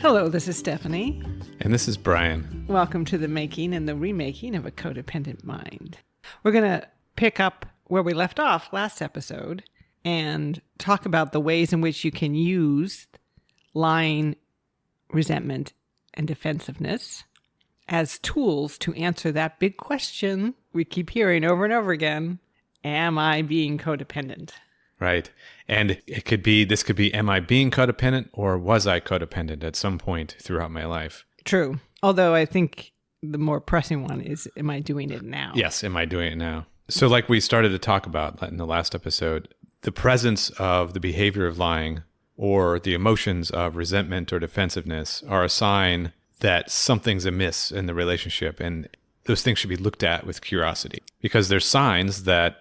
Hello, this is Stephanie. And this is Brian. Welcome to the making and the remaking of a codependent mind. We're going to pick up where we left off last episode and talk about the ways in which you can use lying, resentment, and defensiveness as tools to answer that big question we keep hearing over and over again. Am I being codependent? Right. And this could be, am I being codependent or was I codependent at some point throughout my life? True. Although I think the more pressing one is, am I doing it now? Yes. Am I doing it now? So like we started to talk about in the last episode, the presence of the behavior of lying or the emotions of resentment or defensiveness are a sign that something's amiss in the relationship. And those things should be looked at with curiosity because they're signs that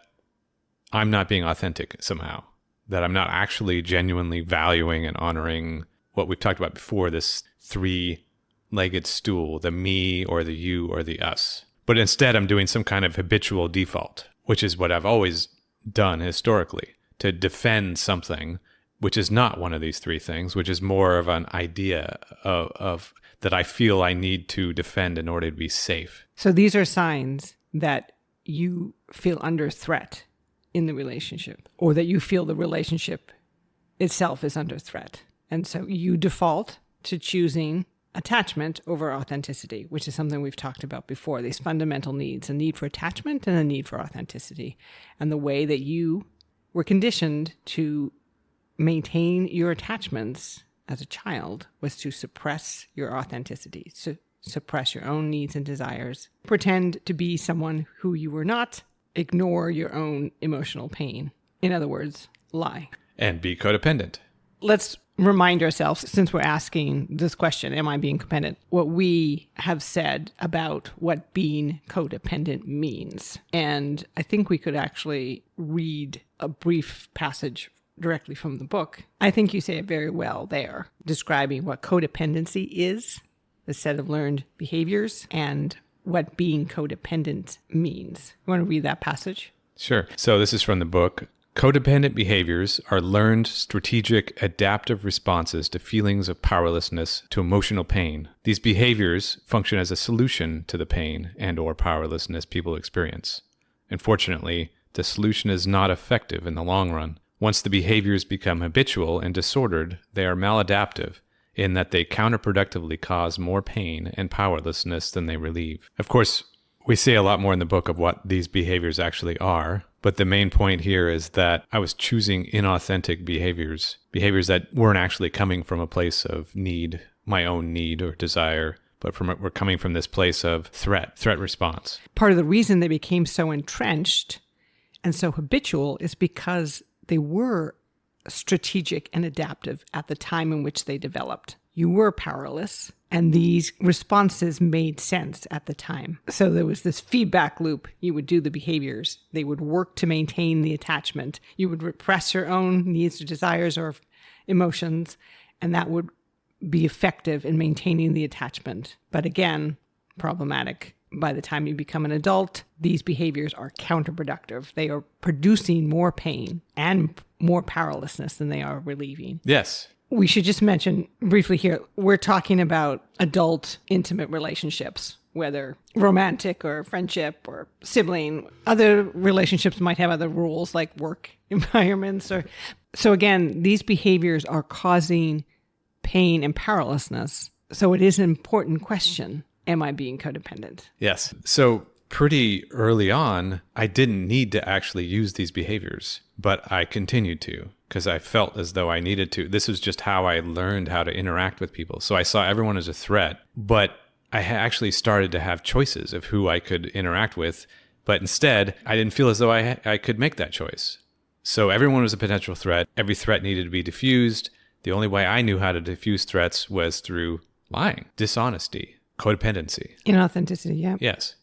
I'm not being authentic somehow, that I'm not actually genuinely valuing and honoring what we've talked about before, this three-legged stool, the me or the you or the us. But instead, I'm doing some kind of habitual default, which is what I've always done historically, to defend something which is not one of these three things, which is more of an idea of that I feel I need to defend in order to be safe. So these are signs that you feel under threat in the relationship, or that you feel the relationship itself is under threat. And so you default to choosing attachment over authenticity, which is something we've talked about before, these fundamental needs, a need for attachment and a need for authenticity. And the way that you were conditioned to maintain your attachments as a child was to suppress your authenticity, to suppress your own needs and desires, pretend to be someone who you were not, ignore your own emotional pain. In other words, lie. And be codependent. Let's remind ourselves, since we're asking this question, am I being codependent, what we have said about what being codependent means. And I think we could actually read a brief passage directly from the book. I think you say it very well there, describing what codependency is, the set of learned behaviors, and what being codependent means. You want to read that passage? Sure. So this is from the book. Codependent behaviors are learned, strategic, adaptive responses to feelings of powerlessness to emotional pain. These behaviors function as a solution to the pain and or powerlessness people experience. Unfortunately, the solution is not effective in the long run. Once the behaviors become habitual and disordered, they are maladaptive in that they counterproductively cause more pain and powerlessness than they relieve. Of course, we say a lot more in the book of what these behaviors actually are, but the main point here is that I was choosing inauthentic behaviors that weren't actually coming from a place of need, my own need or desire, but were coming from this place of threat response. Part of the reason they became so entrenched and so habitual is because they were strategic and adaptive at the time in which they developed. You were powerless, and these responses made sense at the time. So there was this feedback loop. You would do the behaviors. They would work to maintain the attachment. You would repress your own needs or desires or emotions, and that would be effective in maintaining the attachment. But again, problematic. By the time you become an adult, these behaviors are counterproductive. They are producing more pain and more powerlessness than they are relieving. Yes. We should just mention briefly here, we're talking about adult intimate relationships, whether romantic or friendship or sibling. Other relationships might have other rules like work environments. So again, these behaviors are causing pain and powerlessness. So it is an important question. Am I being codependent? Yes. So pretty early on, I didn't need to actually use these behaviors, but I continued to because I felt as though I needed to. This was just how I learned how to interact with people. So I saw everyone as a threat, but I actually started to have choices of who I could interact with. But instead, I didn't feel as though I could make that choice. So everyone was a potential threat. Every threat needed to be diffused. The only way I knew how to diffuse threats was through lying, dishonesty, codependency. Inauthenticity, yeah. Yes.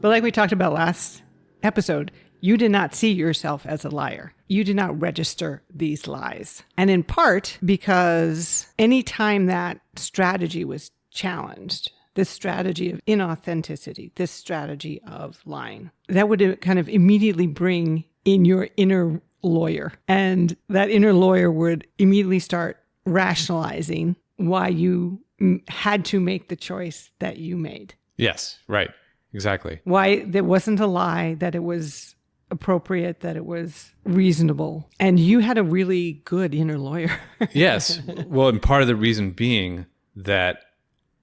But like we talked about last episode, you did not see yourself as a liar. You did not register these lies. And in part because anytime that strategy was challenged, this strategy of inauthenticity, this strategy of lying, that would kind of immediately bring in your inner lawyer. And that inner lawyer would immediately start rationalizing why you had to make the choice that you made. Yes, right. Exactly. Why there wasn't a lie, that it was appropriate, that it was reasonable. And you had a really good inner lawyer. Yes. Well, and part of the reason being that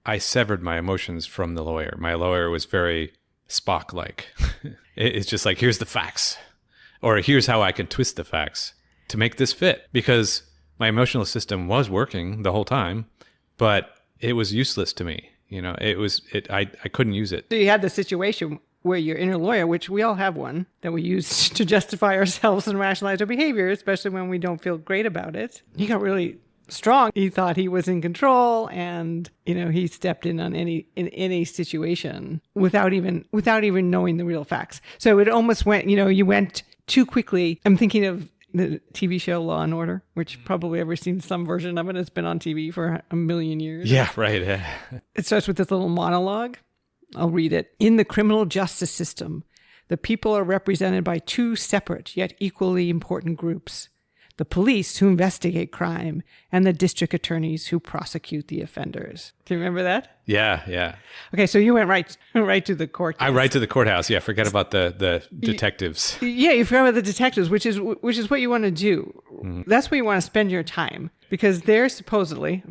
I severed my emotions from the lawyer. My lawyer was very Spock-like. It's just like, here's the facts, or here's how I can twist the facts to make this fit, because my emotional system was working the whole time, but it was useless to me. I couldn't use it. So you had the situation where your inner lawyer, which we all have one, that we use to justify ourselves and rationalize our behavior, especially when we don't feel great about it. He got really strong. He thought he was in control, and he stepped in on any situation without even knowing the real facts. So it almost went, you went too quickly. I'm thinking of the TV show Law and Order, which probably ever seen some version of it. It's been on TV for a million years. Yeah, right. Yeah. It starts with this little monologue. I'll read it. In the criminal justice system, the people are represented by two separate yet equally important groups: the police, who investigate crime, and the district attorneys who prosecute the offenders. Do you remember that? Yeah. Okay, so you went right to the court case. I right to the courthouse. Yeah, forget about the detectives. Yeah, you forgot about the detectives, which is what you want to do. Mm-hmm. That's where you want to spend your time, because they're supposedly,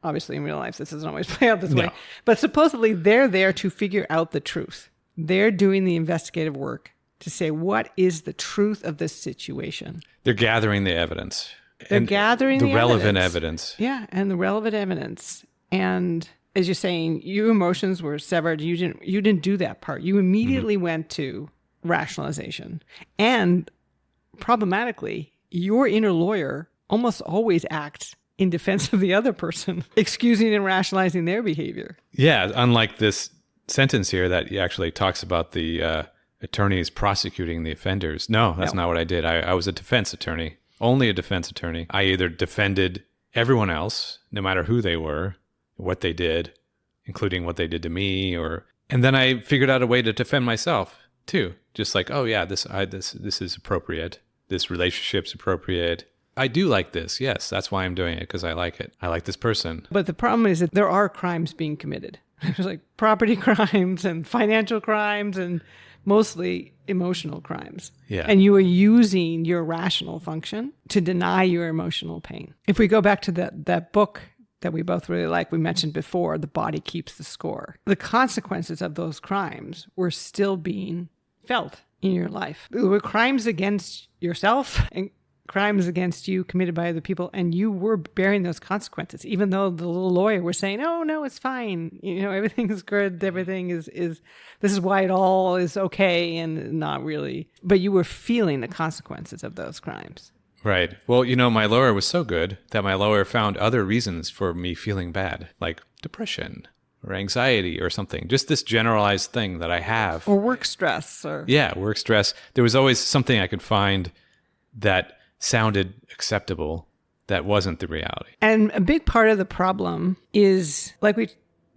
obviously in real life this doesn't always play out this way, but supposedly they're there to figure out the truth. They're doing the investigative work to say, what is the truth of this situation? They're gathering the evidence. They're gathering the relevant evidence. Yeah, and the relevant evidence. And as you're saying, your emotions were severed. You didn't do that part. You immediately went to rationalization. And problematically, your inner lawyer almost always acts in defense of the other person, excusing and rationalizing their behavior. Yeah, unlike this sentence here that actually talks about the attorneys prosecuting the offenders. No, that's not what I did. I was a defense attorney, only a defense attorney. I either defended everyone else, no matter who they were, what they did, including what they did to me, and then I figured out a way to defend myself too. Just like, oh yeah, this is appropriate. This relationship's appropriate. I do like this. Yes, that's why I'm doing it, because I like it. I like this person. But the problem is that there are crimes being committed. There's like property crimes and financial crimes and mostly emotional crimes. Yeah. And you are using your rational function to deny your emotional pain. If we go back to that book that we both really like, we mentioned before, The Body Keeps the Score, the consequences of those crimes were still being felt in your life. There were crimes against yourself and crimes against you committed by other people, and you were bearing those consequences, even though the little lawyer was saying, oh, no, it's fine. Everything is good. Everything is this is why it all is okay, and not really. But you were feeling the consequences of those crimes. Right. Well, my lawyer was so good that my lawyer found other reasons for me feeling bad, like depression or anxiety or something. Just this generalized thing that I have. Or work stress. Yeah, work stress. There was always something I could find that sounded acceptable that wasn't the reality. And a big part of the problem is, like we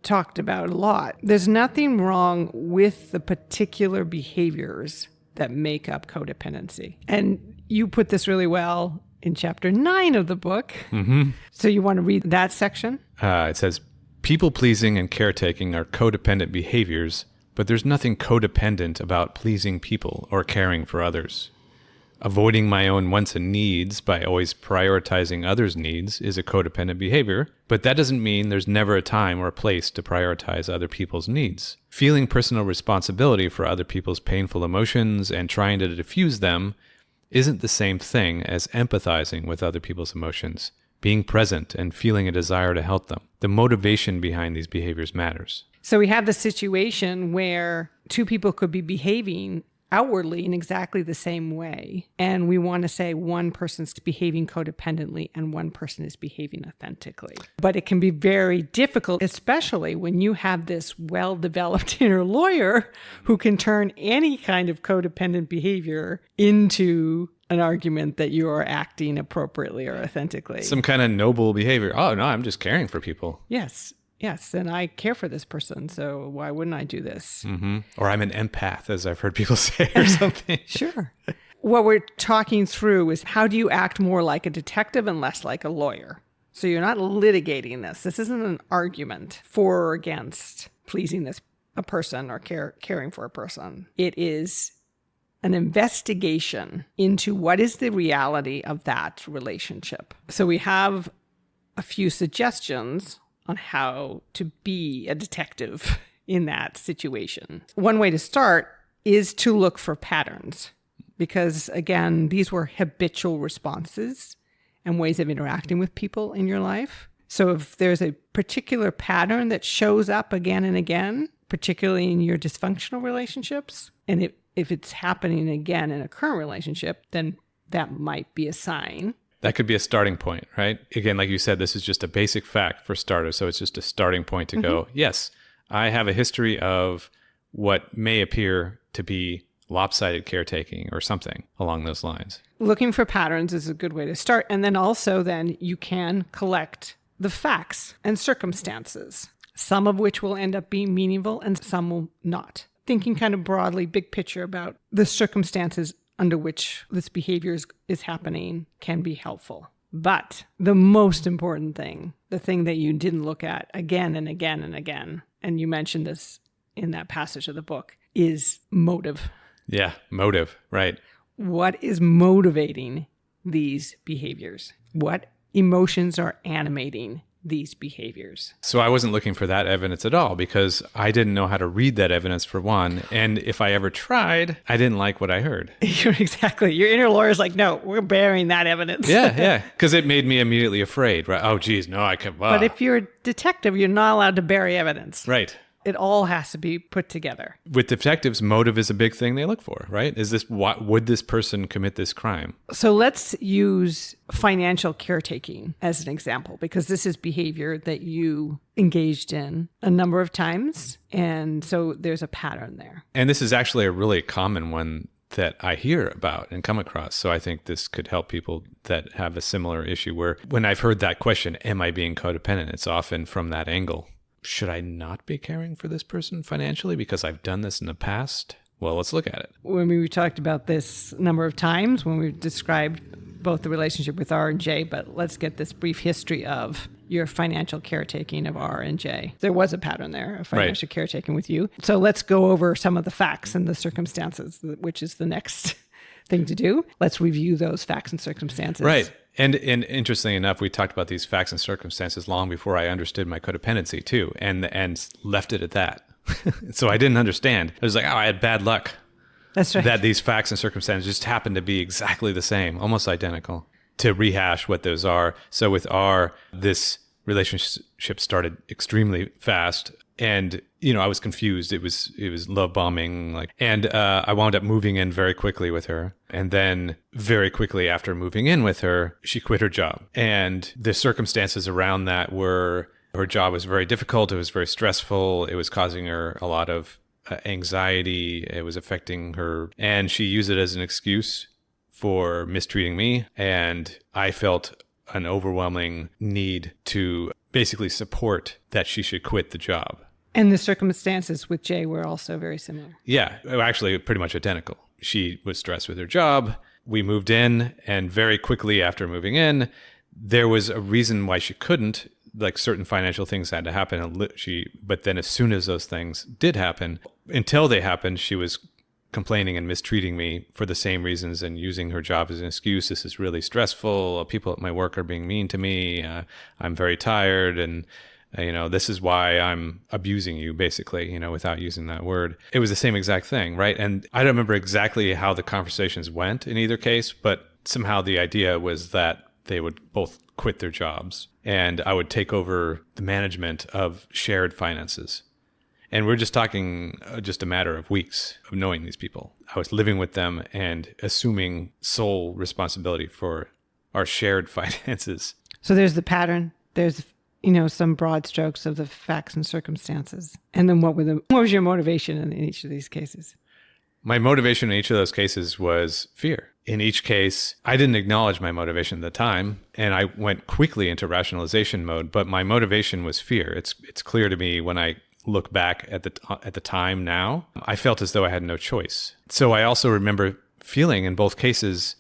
talked about a lot, there's nothing wrong with the particular behaviors that make up codependency. And you put this really well in chapter 9 of the book. Mm-hmm. So you want to read that section? It says, people-pleasing and caretaking are codependent behaviors, but there's nothing codependent about pleasing people or caring for others. Avoiding my own wants and needs by always prioritizing others' needs is a codependent behavior, but that doesn't mean there's never a time or a place to prioritize other people's needs. Feeling personal responsibility for other people's painful emotions and trying to diffuse them isn't the same thing as empathizing with other people's emotions, being present and feeling a desire to help them. The motivation behind these behaviors matters. So we have the situation where two people could be behaving outwardly in exactly the same way. And we want to say one person's behaving codependently and one person is behaving authentically. But it can be very difficult, especially when you have this well-developed inner lawyer who can turn any kind of codependent behavior into an argument that you are acting appropriately or authentically. Some kind of noble behavior. Oh, no, I'm just caring for people. Yes, and I care for this person, so why wouldn't I do this? Mm-hmm. Or I'm an empath, as I've heard people say, or something. Sure. What we're talking through is, how do you act more like a detective and less like a lawyer? So you're not litigating this. This isn't an argument for or against pleasing a person or caring for a person. It is an investigation into what is the reality of that relationship. So we have a few suggestions on how to be a detective in that situation. One way to start is to look for patterns, because again, these were habitual responses and ways of interacting with people in your life. So if there's a particular pattern that shows up again and again, particularly in your dysfunctional relationships, and if it's happening again in a current relationship, then that might be a sign. That could be a starting point, right? Again, like you said, this is just a basic fact for starters. So it's just a starting point to go, yes, I have a history of what may appear to be lopsided caretaking or something along those lines. Looking for patterns is a good way to start. And then also then you can collect the facts and circumstances, some of which will end up being meaningful and some will not. Thinking kind of broadly, big picture about the circumstances under which this behavior is happening can be helpful. But the most important thing, the thing that you didn't look at again and again and again, and you mentioned this in that passage of the book, is motive. Yeah, motive, right. What is motivating these behaviors? What emotions are animating these behaviors? So I wasn't looking for that evidence at all because I didn't know how to read that evidence for one. And if I ever tried, I didn't like what I heard. Exactly. Your inner lawyer's like, no, we're burying that evidence. Yeah. Because it made me immediately afraid, right? Oh, geez, no, I can't. But if you're a detective, you're not allowed to bury evidence. Right. It all has to be put together. With detectives, motive is a big thing they look for, right? Would this person commit this crime? So let's use financial caretaking as an example, because this is behavior that you engaged in a number of times. And so there's a pattern there. And this is actually a really common one that I hear about and come across. So I think this could help people that have a similar issue where when I've heard that question, am I being codependent? It's often from that angle. Should I not be caring for this person financially because I've done this in the past? Well, let's look at it. When we talked about this a number of times, when we described both the relationship with R and J, but let's get this brief history of your financial caretaking of R and J. There was a pattern there of financial caretaking with you. So let's go over some of the facts and the circumstances, which is the next thing to do. Let's review those facts and circumstances. Right. And interestingly enough, we talked about these facts and circumstances long before I understood my codependency too, and left it at that. So I didn't understand. I was like, I had bad luck. That's right. That these facts and circumstances just happened to be exactly the same, almost identical. To rehash what those are. So with R, this relationship started extremely fast. And, I was confused. It was love bombing, and I wound up moving in very quickly with her. And then very quickly after moving in with her, she quit her job. And the circumstances around that were her job was very difficult. It was very stressful. It was causing her a lot of anxiety. It was affecting her. And she used it as an excuse for mistreating me. And I felt an overwhelming need to basically support that she should quit the job. And the circumstances with Jay were also very similar. Yeah, actually pretty much identical. She was stressed with her job. We moved in, and very quickly after moving in, there was a reason why she couldn't. Like certain financial things had to happen. But then as soon as those things did happen, until they happened, she was complaining and mistreating me for the same reasons and using her job as an excuse. This is really stressful. People at my work are being mean to me. I'm very tired. And this is why I'm abusing you, basically, without using that word. It was the same exact thing, right? And I don't remember exactly how the conversations went in either case, but somehow the idea was that they would both quit their jobs and I would take over the management of shared finances. And we're just talking just a matter of weeks of knowing these people. I was living with them and assuming sole responsibility for our shared finances. So there's the pattern. There's some broad strokes of the facts and circumstances. And then what was your motivation in each of these cases? My motivation in each of those cases was fear. In each case, I didn't acknowledge my motivation at the time, and I went quickly into rationalization mode, but my motivation was fear. It's clear to me when I look back at the time now, I felt as though I had no choice. So I also remember feeling in both cases,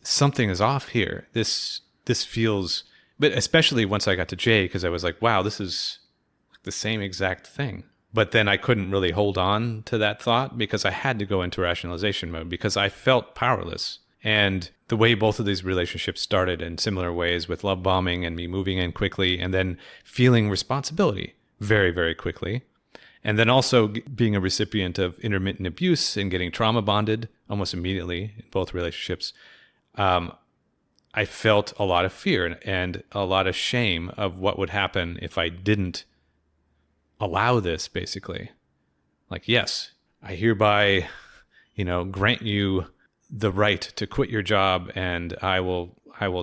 something is off here. This feels But especially once I got to J, because I was like, wow, this is the same exact thing. But then I couldn't really hold on to that thought because I had to go into rationalization mode because I felt powerless. And the way both of these relationships started in similar ways with love bombing and me moving in quickly and then feeling responsibility very, very quickly. And then also being a recipient of intermittent abuse and getting trauma bonded almost immediately in both relationships. I felt a lot of fear and a lot of shame of what would happen if I didn't allow this, basically. Like, yes, I hereby, grant you the right to quit your job, and I will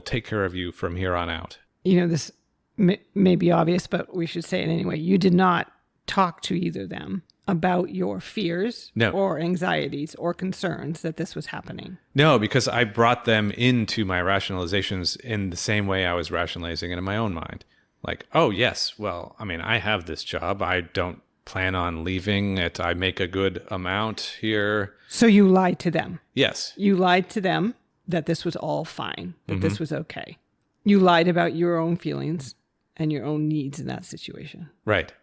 take care of you from here on out. This may be obvious, but we should say it anyway. You did not talk to either of them about your fears or anxieties or concerns that this was happening. No, because I brought them into my rationalizations in the same way I was rationalizing it in my own mind. Like, oh, yes, well, I have this job. I don't plan on leaving it. I make a good amount here. So you lied to them. Yes. You lied to them that this was all fine, that this was okay. You lied about your own feelings and your own needs in that situation. Right.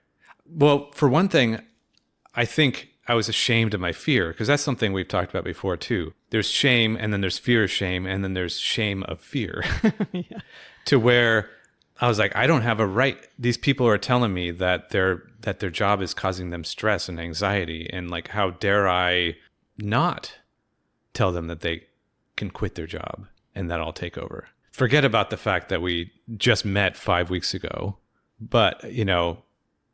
Well, for one thing, I think I was ashamed of my fear because that's something we've talked about before too. There's shame and then there's fear of shame and then there's shame of fear. Yeah. To where I was like, I don't have a right. These people are telling me that their job is causing them stress and anxiety. And like, how dare I not tell them that they can quit their job and that I'll take over. Forget about the fact that we just met 5 weeks ago. But,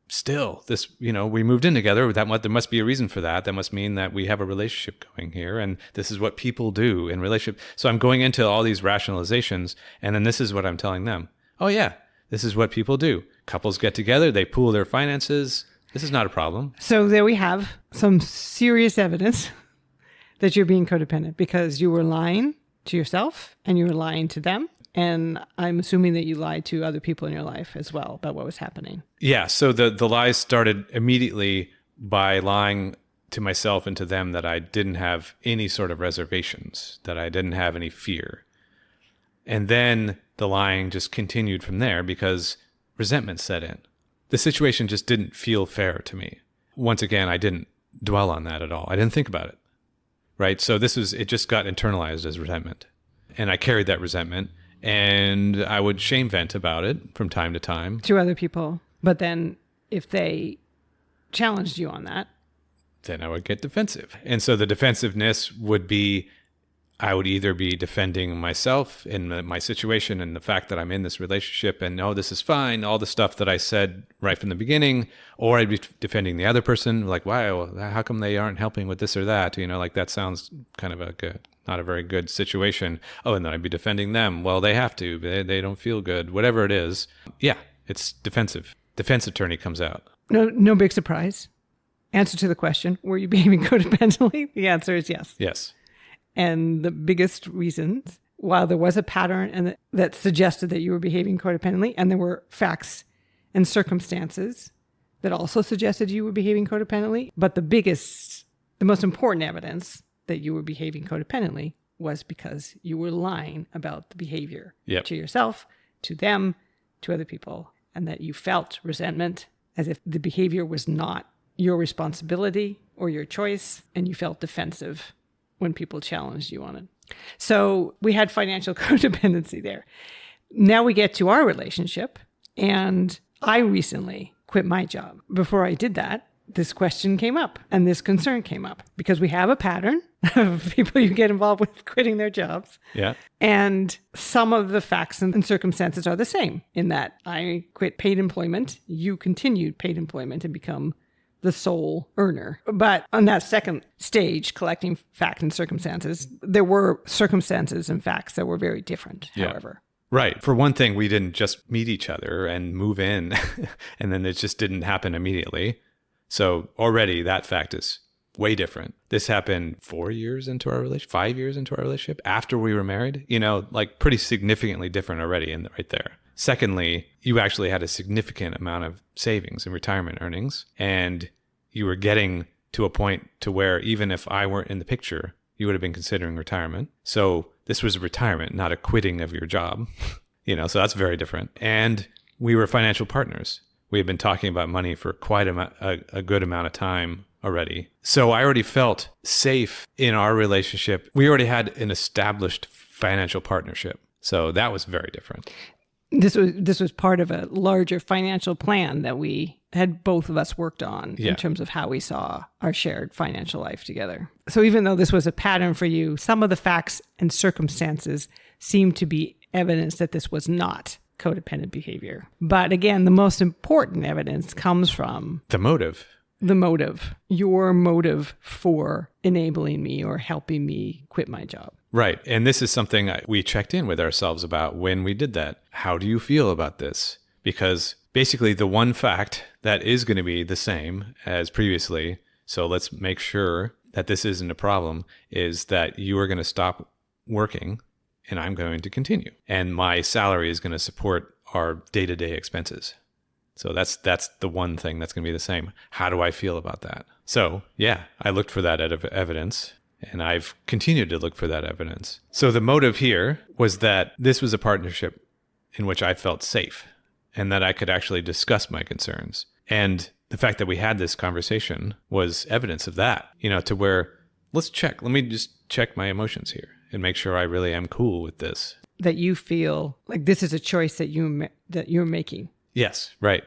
still this, we moved in together. There must be a reason for that. That must mean that we have a relationship going here. And this is what people do in relationship. So I'm going into all these rationalizations. And then this is what I'm telling them. Oh, yeah, this is what people do. Couples get together, they pool their finances. This is not a problem. So there we have some serious evidence that you're being codependent because you were lying to yourself and you were lying to them. And I'm assuming that you lied to other people in your life as well about what was happening. Yeah, so the lies started immediately by lying to myself and to them that I didn't have any sort of reservations, that I didn't have any fear. And then the lying just continued from there because resentment set in. The situation just didn't feel fair to me. Once again, I didn't dwell on that at all. I didn't think about it, right? So it just got internalized as resentment. And I carried that resentment and I would shame vent about it from time to time. To other people. But then if they challenged you on that, then I would get defensive. And so the defensiveness would be, I would either be defending myself in my situation and the fact that I'm in this relationship and no, this is fine, all the stuff that I said right from the beginning, or I'd be defending the other person, like, wow, how come they aren't helping with this or that? Like that sounds kind of not a very good situation. Oh, and then I'd be defending them. Well, they have to, they don't feel good, whatever it is. Yeah, it's defensive. Defense attorney comes out. No big surprise. Answer to the question, were you behaving codependently? The answer is yes. Yes. And the biggest reasons, while there was a pattern that suggested that you were behaving codependently, and there were facts and circumstances that also suggested you were behaving codependently, but the most important evidence that you were behaving codependently was because you were lying about the behavior to yourself, to them, to other people, and that you felt resentment as if the behavior was not your responsibility or your choice, and you felt defensive when people challenged you on it. So we had financial codependency there. Now we get to our relationship, and I recently quit my job. Before I did that, this question came up and this concern came up because we have a pattern of people you get involved with quitting their jobs. Yeah. And some of the facts and circumstances are the same in that I quit paid employment, you continued paid employment and become the sole earner. But on that second stage, collecting facts and circumstances, there were circumstances and facts that were very different, however. Right. For one thing, we didn't just meet each other and move in, and then it just didn't happen immediately. So already that fact is way different. This happened 4 years into our relationship, 5 years into our relationship, after we were married, like pretty significantly different already right there. Secondly, you actually had a significant amount of savings and retirement earnings, and you were getting to a point to where even if I weren't in the picture, you would have been considering retirement. So this was a retirement, not a quitting of your job. So that's very different. And we were financial partners. We had been talking about money for quite a good amount of time already. So I already felt safe in our relationship. We already had an established financial partnership. So that was very different. This was part of a larger financial plan that we had both of us worked on in terms of how we saw our shared financial life together. So even though this was a pattern for you, some of the facts and circumstances seemed to be evidence that this was not codependent behavior. But again, the most important evidence comes from the motive. Your motive for enabling me or helping me quit my job. Right. And this is something we checked in with ourselves about when we did that. How do you feel about this? Because basically the one fact that is going to be the same as previously, so let's make sure that this isn't a problem, is that you are going to stop working and I'm going to continue. And my salary is going to support our day-to-day expenses. So that's the one thing that's going to be the same. How do I feel about that? So yeah, I looked for that evidence, and I've continued to look for that evidence. So the motive here was that this was a partnership in which I felt safe and that I could actually discuss my concerns. And the fact that we had this conversation was evidence of that, to where let me just check my emotions here and make sure I really am cool with this. That you feel like this is a choice that you're making. Yes, right.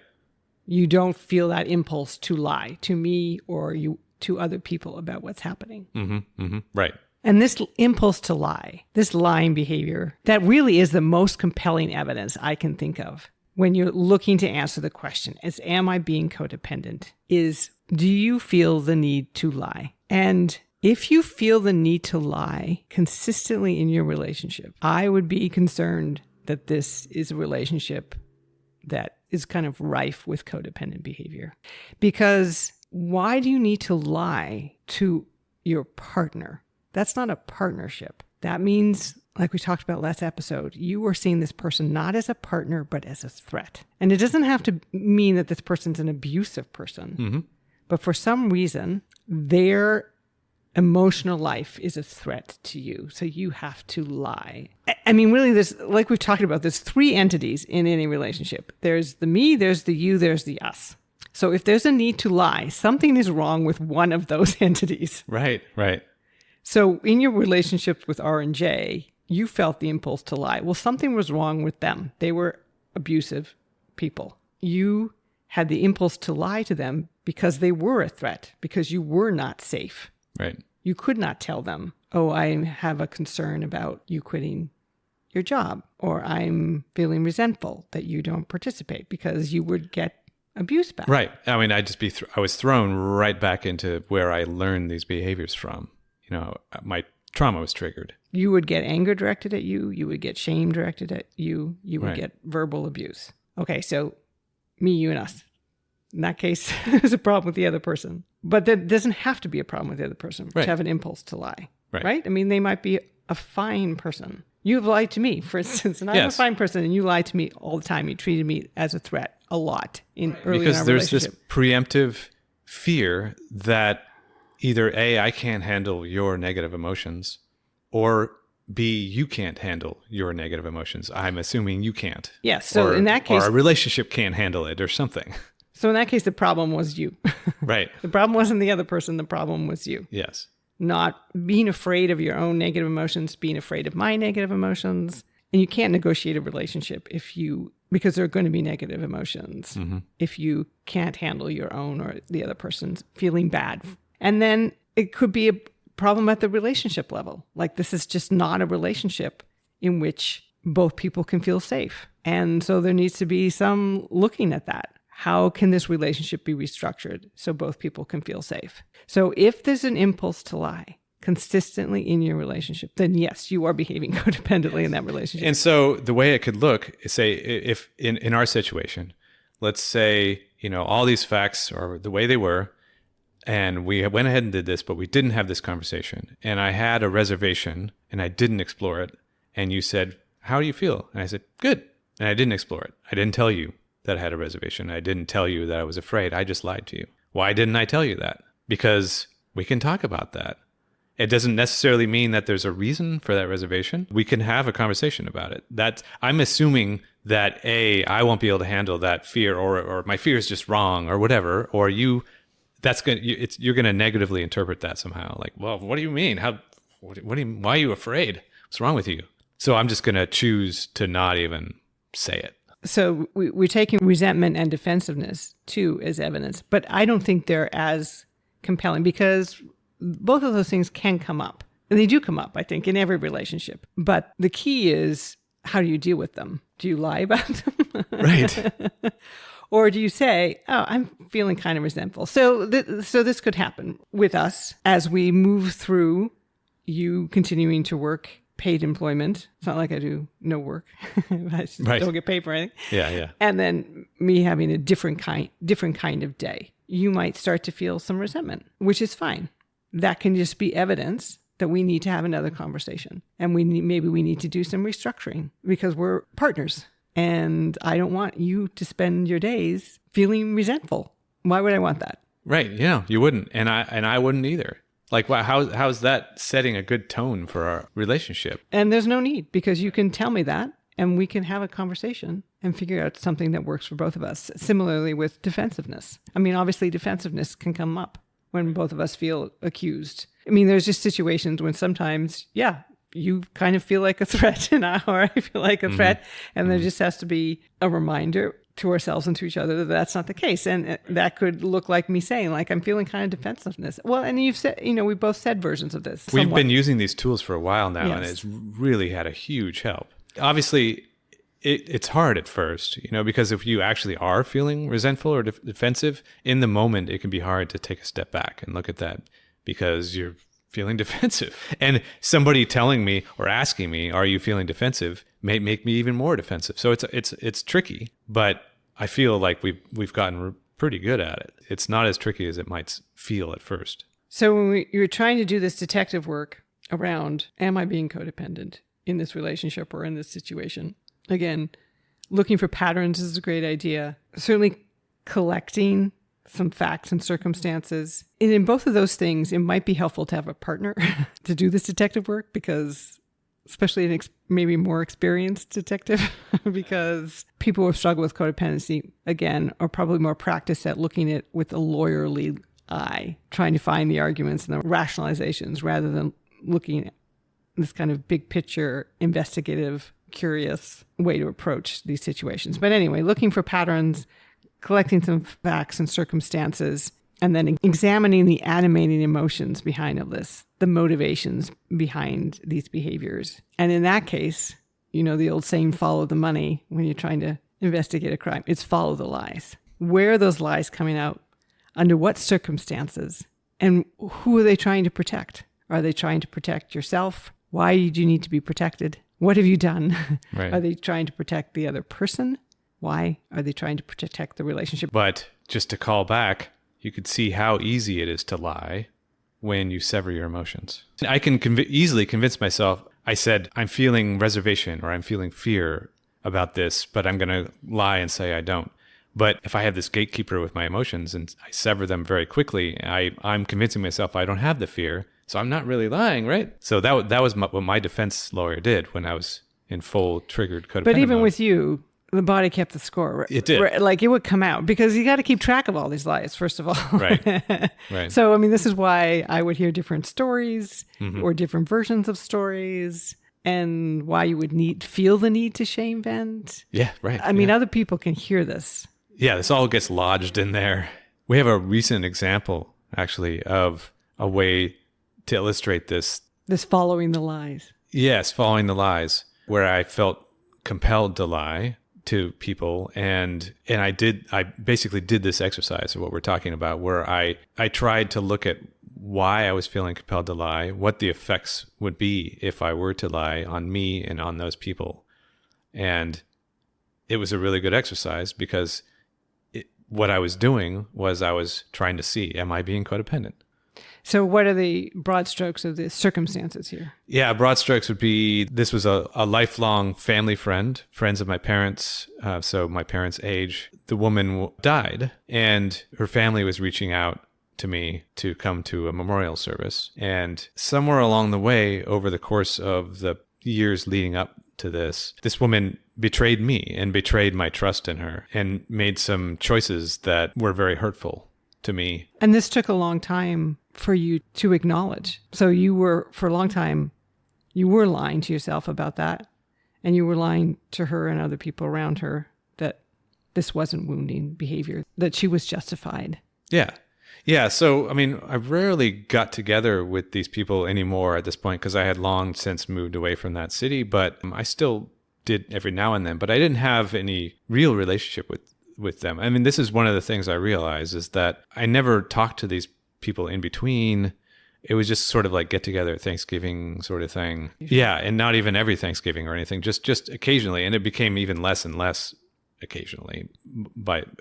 You don't feel that impulse to lie to me or to other people about what's happening. Right. And this impulse to lie, this lying behavior, that really is the most compelling evidence I can think of when you're looking to answer the question, am I being codependent? Do you feel the need to lie? And if you feel the need to lie consistently in your relationship, I would be concerned that this is a relationship that is kind of rife with codependent behavior. Because why do you need to lie to your partner? That's not a partnership. That means, like we talked about last episode, you are seeing this person not as a partner, but as a threat. And it doesn't have to mean that this person's an abusive person, but for some reason, their emotional life is a threat to you. So you have to lie. I mean, really, like we've talked about, there's three entities in any relationship. There's the me, there's the you, there's the us. So if there's a need to lie, something is wrong with one of those entities. Right. So in your relationships with R and J, you felt the impulse to lie. Well, something was wrong with them. They were abusive people. You had the impulse to lie to them because they were a threat, because you were not safe. Right. You could not tell them, oh, I have a concern about you quitting your job, or I'm feeling resentful that you don't participate, because you would get abuse back. Right. I mean, I was thrown right back into where I learned these behaviors from. My trauma was triggered. You would get anger directed at you. You would get shame directed at you. You would get verbal abuse. Okay, so me, you, and us. In that case, there's a problem with the other person. But there doesn't have to be a problem with the other person to have an impulse to lie. Right? I mean, they might be a fine person. You've lied to me, for instance, and I'm a fine person, and you lied to me all the time. You treated me as a threat a lot early in our relationship. Because there's this preemptive fear that either A, I can't handle your negative emotions, or B, you can't handle your negative emotions. I'm assuming you can't. Yes. So in that case, or a relationship can't handle it or something. So in that case, the problem was you. Right. The problem wasn't the other person. The problem was you. Yes. Not being afraid of your own negative emotions, being afraid of my negative emotions. And you can't negotiate a relationship because there are going to be negative emotions if you can't handle your own or the other person's feeling bad. And then it could be a problem at the relationship level. Like, this is just not a relationship in which both people can feel safe. And so there needs to be some looking at that. How can this relationship be restructured so both people can feel safe? So if there's an impulse to lie consistently in your relationship, then yes, you are behaving codependently in that relationship. And so the way it could look, say, if in our situation, let's say, all these facts are the way they were, and we went ahead and did this, but we didn't have this conversation. And I had a reservation and I didn't explore it. And you said, how do you feel? And I said, good. And I didn't explore it. I didn't tell you that I had a reservation. I didn't tell you that I was afraid. I just lied to you. Why didn't I tell you that? Because we can talk about that. It doesn't necessarily mean that there's a reason for that reservation. We can have a conversation about it. I'm assuming that I won't be able to handle that fear, or my fear is just wrong, or whatever, or you're going to negatively interpret that somehow. Like, well, what do you mean? Why are you afraid? What's wrong with you? So I'm just going to choose to not even say it. So we're taking resentment and defensiveness too as evidence, but I don't think they're as compelling because both of those things can come up. And they do come up, I think, in every relationship. But the key is, how do you deal with them? Do you lie about them? Right. Or do you say, oh, I'm feeling kind of resentful? So this could happen with us as we move through you continuing to work paid employment. It's not like I do no work. I just don't get paid for anything. Yeah. And then me having a different kind of day. You might start to feel some resentment, which is fine. That can just be evidence that we need to have another conversation. And maybe we need to do some restructuring because we're partners. And I don't want you to spend your days feeling resentful. Why would I want that? Right. Yeah, you wouldn't. And I wouldn't either. Like, wow, how's that setting a good tone for our relationship? And there's no need, because you can tell me that and we can have a conversation and figure out something that works for both of us. Similarly with defensiveness. I mean, obviously defensiveness can come up when both of us feel accused. I mean, there's just situations when sometimes, you kind of feel like a threat or I feel like a threat. And there just has to be a reminder to ourselves and to each other that that's not the case. And that could look like me saying, like, I'm feeling kind of defensiveness. Well, and you've said, we both said versions of this. We've been using these tools for a while now, and it's really had a huge help. Obviously, it's hard at first, because if you actually are feeling resentful or defensive, in the moment, it can be hard to take a step back and look at that because you're feeling defensive. And somebody telling me or asking me, are you feeling defensive, may make me even more defensive. So it's tricky, but I feel like we've gotten pretty good at it. It's not as tricky as it might feel at first. So when you're trying to do this detective work around, am I being codependent in this relationship or in this situation? Again, looking for patterns is a great idea. Certainly collecting some facts and circumstances. And in both of those things, it might be helpful to have a partner to do this detective work, because especially an maybe more experienced detective, because people who struggle with codependency, again, are probably more practiced at looking at with a lawyerly eye, trying to find the arguments and the rationalizations rather than looking at this kind of big picture, investigative, curious way to approach these situations. But anyway, looking for patterns, collecting some facts and circumstances, and then examining the animating emotions behind all this, the motivations behind these behaviors. And in that case, the old saying, follow the money when you're trying to investigate a crime. It's follow the lies. Where are those lies coming out? Under what circumstances? And who are they trying to protect? Are they trying to protect yourself? Why do you need to be protected? What have you done? Right. Are they trying to protect the other person? Why are they trying to protect the relationship? But just to call back, you could see how easy it is to lie when you sever your emotions. I can easily convince myself, I said, I'm feeling reservation or I'm feeling fear about this, but I'm going to lie and say I don't. But if I have this gatekeeper with my emotions and I sever them very quickly, I'm convincing myself I don't have the fear, so I'm not really lying, right? So that was what my defense lawyer did when I was in full triggered codependent But even mode. with you, the body kept the score. It did. Like, it would come out because you got to keep track of all these lies, first of all. Right. So, I mean, this is why I would hear different stories or different versions of stories, and why you would feel the need to shame vent. Yeah, right. I mean, other people can hear this. Yeah, this all gets lodged in there. We have a recent example, actually, of a way to illustrate this. This following the lies. Yes, following the lies, where I felt compelled to lie to people, and I basically did this exercise of what we're talking about, where I tried to look at why I was feeling compelled to lie, what the effects would be if I were to lie on me and on those people. And it was a really good exercise because what I was doing was I was trying to see, am I being codependent? So what are the broad strokes of the circumstances here? Yeah, broad strokes would be, this was a lifelong family friends of my parents, so my parents' age. The woman died, and her family was reaching out to me to come to a memorial service. And somewhere along the way, over the course of the years leading up to this woman betrayed me and betrayed my trust in her and made some choices that were very hurtful to me. And this took a long time for you to acknowledge. So you were, for a long time, you were lying to yourself about that. And you were lying to her and other people around her that this wasn't wounding behavior, that she was justified. Yeah. Yeah. So, I mean, I rarely got together with these people anymore at this point because I had long since moved away from that city, but I still did every now and then, but I didn't have any real relationship with them. I mean, this is one of the things I realized is that I never talked to these people in between. It was just sort of like get together at Thanksgiving sort of thing. Yeah. And not even every Thanksgiving or anything, just occasionally. And it became even less and less occasionally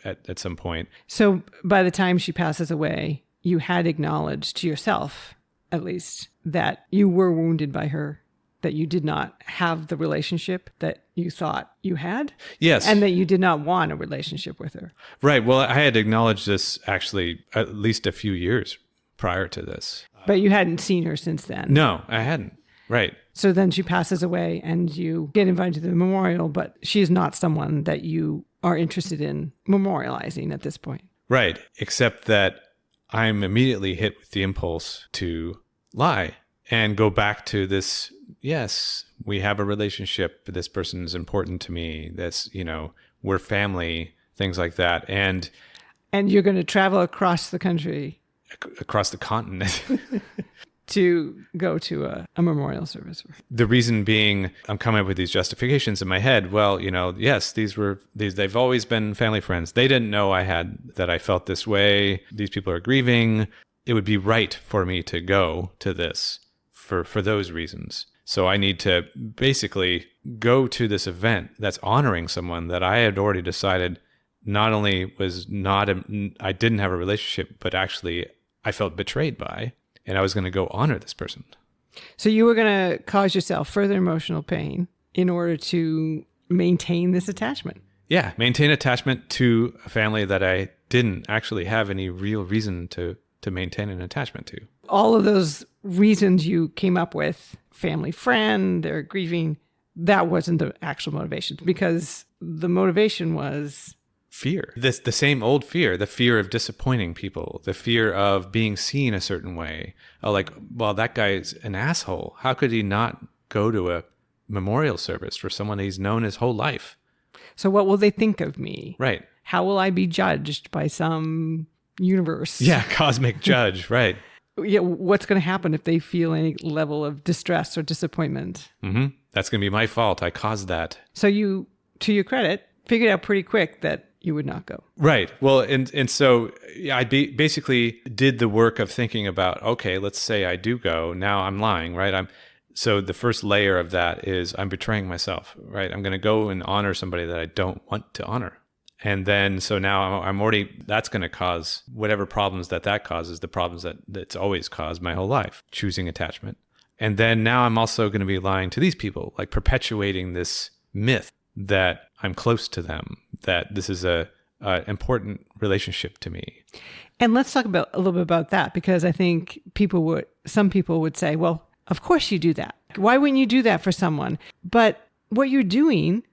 at some point. So by the time she passes away, you had acknowledged to yourself, at least, that you were wounded by her, that you did not have the relationship that you thought you had. Yes. And that you did not want a relationship with her. Right. Well, I had acknowledged this actually at least a few years prior to this. But you hadn't seen her since then. No, I hadn't. Right. So then she passes away and you get invited to the memorial, but she is not someone that you are interested in memorializing at this point. Right. Except that I'm immediately hit with the impulse to lie and go back to this. Yes, we have a relationship. This person is important to me. That's, we're family, things like that. And you're going to travel across the country. Across the continent. To go to a memorial service. The reason being, I'm coming up with these justifications in my head. Well, yes, they've always been family friends. They didn't know that I felt this way. These people are grieving. It would be right for me to go to this for those reasons. So I need to basically go to this event that's honoring someone that I had already decided not only I didn't have a relationship, but actually I felt betrayed by. And I was going to go honor this person. So you were going to cause yourself further emotional pain in order to maintain this attachment. Yeah, maintain attachment to a family that I didn't actually have any real reason to maintain an attachment to. All of those reasons you came up with, family friend, they're grieving, that wasn't the actual motivation, because the motivation was fear. The same old fear, the fear of disappointing people, the fear of being seen a certain way. Well, that guy's an asshole. How could he not go to a memorial service for someone he's known his whole life? So what will they think of me? Right. How will I be judged by some universe? Yeah, cosmic judge, right. Yeah, what's going to happen if they feel any level of distress or disappointment? Mm-hmm. That's going to be my fault. I caused that. So you, to your credit, figured out pretty quick that you would not go. Right. Well, and so I basically did the work of thinking about, okay, let's say I do go. Now I'm lying, right? So the first layer of that is I'm betraying myself, right? I'm going to go and honor somebody that I don't want to honor. And then, so now that's going to cause whatever problems that causes, the problems that's always caused my whole life, choosing attachment. And then now I'm also going to be lying to these people, like perpetuating this myth that I'm close to them, that this is a important relationship to me. And let's talk a little bit about that, because I think some people would say, well, of course you do that. Why wouldn't you do that for someone? But what you're doing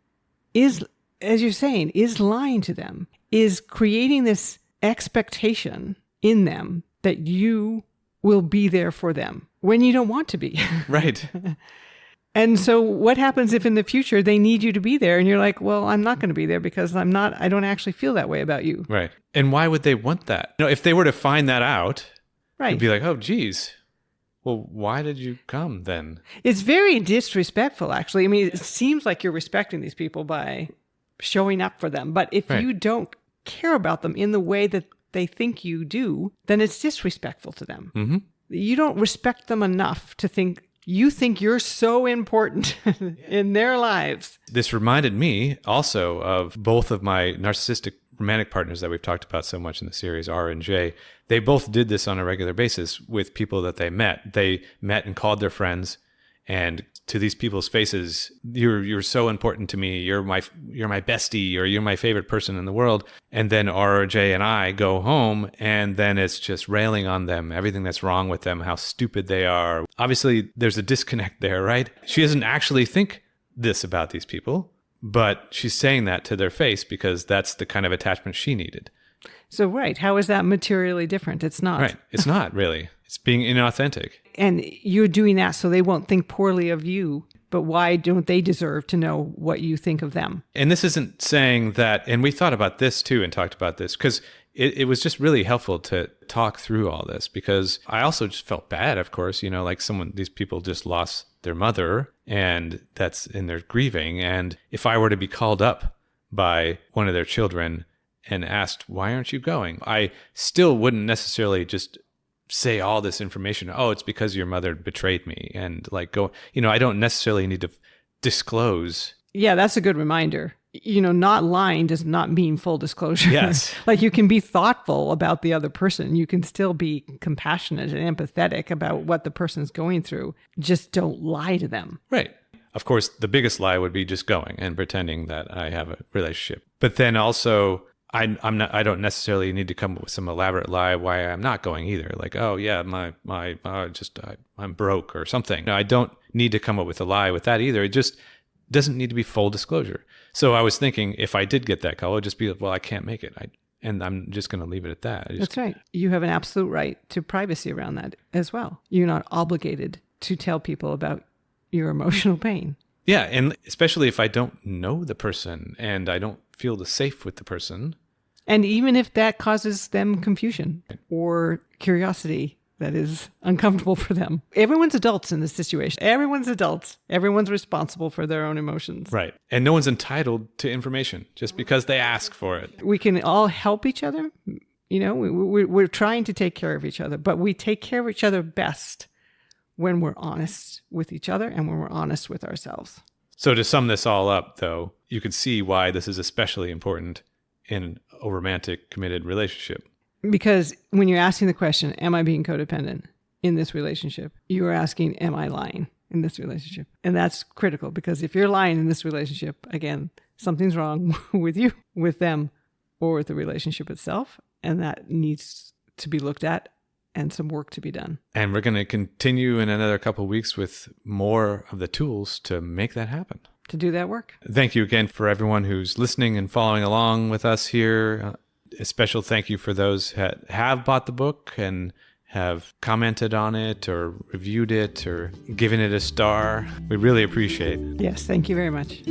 is, as you're saying, is lying to them, is creating this expectation in them that you will be there for them when you don't want to be. Right. And so what happens if in the future they need you to be there and you're like, well, I'm not going to be there because I don't actually feel that way about you. Right. And why would they want that? If they were to find that out, right, it'd be like, oh, geez, well, why did you come then? It's very disrespectful, actually. I mean, it seems like you're respecting these people by showing up for them. But if you don't care about them in the way that they think you do, then it's disrespectful to them. Mm-hmm. You don't respect them enough to think you're so important in their lives. This reminded me also of both of my narcissistic romantic partners that we've talked about so much in the series, R and J. They both did this on a regular basis with people that they met. They met and called their friends and to these people's faces, you're so important to me, you're my bestie, or you're my favorite person in the world. And then RJ and I go home, and then it's just railing on them, everything that's wrong with them, how stupid they are. Obviously, there's a disconnect there, right? She doesn't actually think this about these people, but she's saying that to their face because that's the kind of attachment she needed. So, right. How is that materially different? It's not. Right. It's not really. It's being inauthentic. And you're doing that so they won't think poorly of you. But why don't they deserve to know what you think of them? And this isn't saying that, and we thought about this too and talked about this, because it was just really helpful to talk through all this, because I also just felt bad, of course, like these people just lost their mother, and they're grieving. And if I were to be called up by one of their children and asked, why aren't you going? I still wouldn't necessarily just say all this information. Oh, it's because your mother betrayed me. And go, I don't necessarily need to disclose. Yeah, that's a good reminder. Not lying does not mean full disclosure. Yes. You can be thoughtful about the other person. You can still be compassionate and empathetic about what the person's going through. Just don't lie to them. Right. Of course, the biggest lie would be just going and pretending that I have a relationship. But then also, I don't necessarily need to come up with some elaborate lie why I'm not going either. Oh yeah, I'm broke or something. No, I don't need to come up with a lie with that either. It just doesn't need to be full disclosure. So I was thinking, if I did get that call, it would just be, well, I can't make it. And I'm just going to leave it at that. That's right. You have an absolute right to privacy around that as well. You're not obligated to tell people about your emotional pain. Yeah, and especially if I don't know the person and I don't feel safe with the person. And even if that causes them confusion or curiosity that is uncomfortable for them. Everyone's adults in this situation. Everyone's adults. Everyone's responsible for their own emotions. Right. And no one's entitled to information just because they ask for it. We can all help each other. We're trying to take care of each other, but we take care of each other best when we're honest with each other and when we're honest with ourselves. So to sum this all up, though, you can see why this is especially important in a romantic, committed relationship. Because when you're asking the question, am I being codependent in this relationship? You are asking, am I lying in this relationship? And that's critical, because if you're lying in this relationship, again, something's wrong with you, with them, or with the relationship itself. And that needs to be looked at and some work to be done. And we're going to continue in another couple of weeks with more of the tools to make that happen. To do that work. Thank you again for everyone who's listening and following along with us here. A special thank you for those that have bought the book and have commented on it or reviewed it or given it a star. We really appreciate it. Yes, thank you very much.